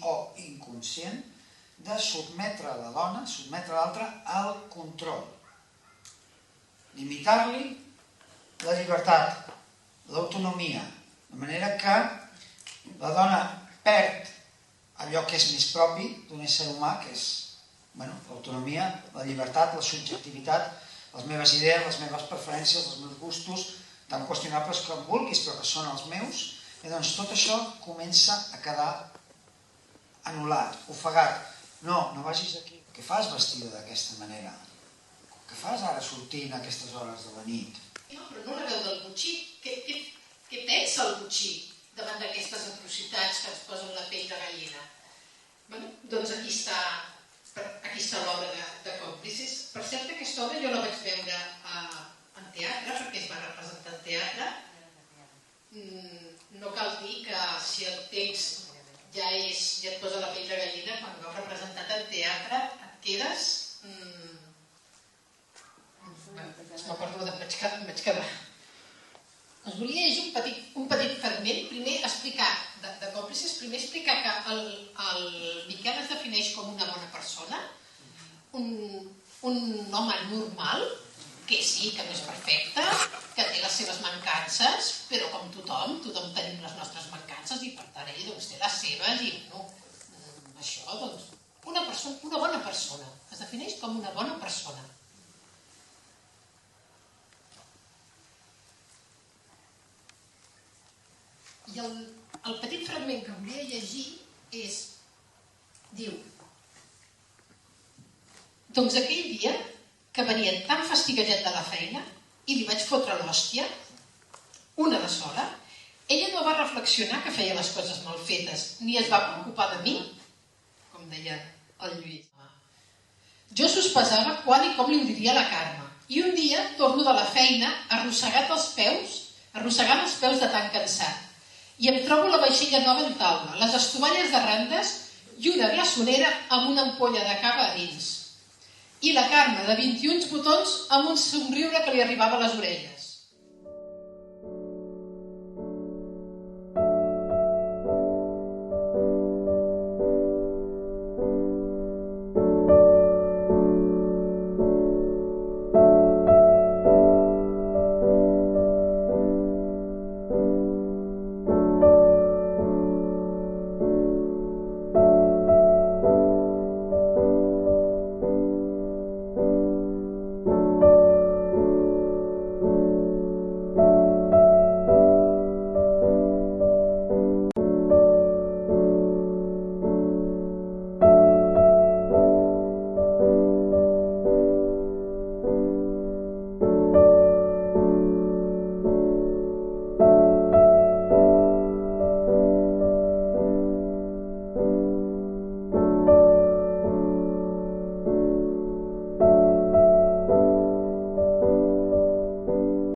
o inconscient de sotmetre la dona, sotmetre l'altre al control. Limitar-li la llibertat, l'autonomia, de manera que la dona perd allò que és més propi d'un ésser humà, que és l'autonomia, la llibertat, la subjectivitat, les meves idees, les meves preferències, els meus gustos, tan qüestionables com vulguis, però que són els meus, i doncs tot això comença a quedar anul·lat, ofegat. No vagis aquí. Què fas vestida d'aquesta manera? Què fas ara sortint a aquestes hores de la nit? No, però no la veu del botxí. Què pensa el botxí davant d'aquestes atrocitats que ens posen la pell de gallina? Doncs aquí està l'obra de Còmplices. Per cert, aquesta obra jo la vaig veure en teatre, perquè es va representar en teatre. No cal dir que si el text ja et posa la pell de gallina, quan ho heu representat en teatre et quedes... M'acordo d'on vaig quedar. Us volia llegir un petit fragment, primer explicar, de Còmplices, primer explicar que el Miquel es defineix com una bona persona, un home normal, que sí, que no és perfecte, que té les seves mancances, però com tothom tenim les nostres mancances i per tant ell té les seves i això, doncs, una bona persona, es defineix com una bona persona. I el petit fragment que volia llegir diu: doncs aquell dia que venia tan fastiguejat de la feina i li vaig fotre l'hòstia, una de sola, ella no va reflexionar que feia les coses mal fetes, ni es va preocupar de mi, com deia el Lluís. Jo sospesava quan i com li ho diria la Carme, i un dia torno de la feina arrossegant els peus de tan cansat, i em trobo la vaixella nova en taula, les estovalles de randes i una glaçonera amb una ampolla de cava a dins. I la Carme, de 21 botons, amb un somriure que li arribava a les orelles.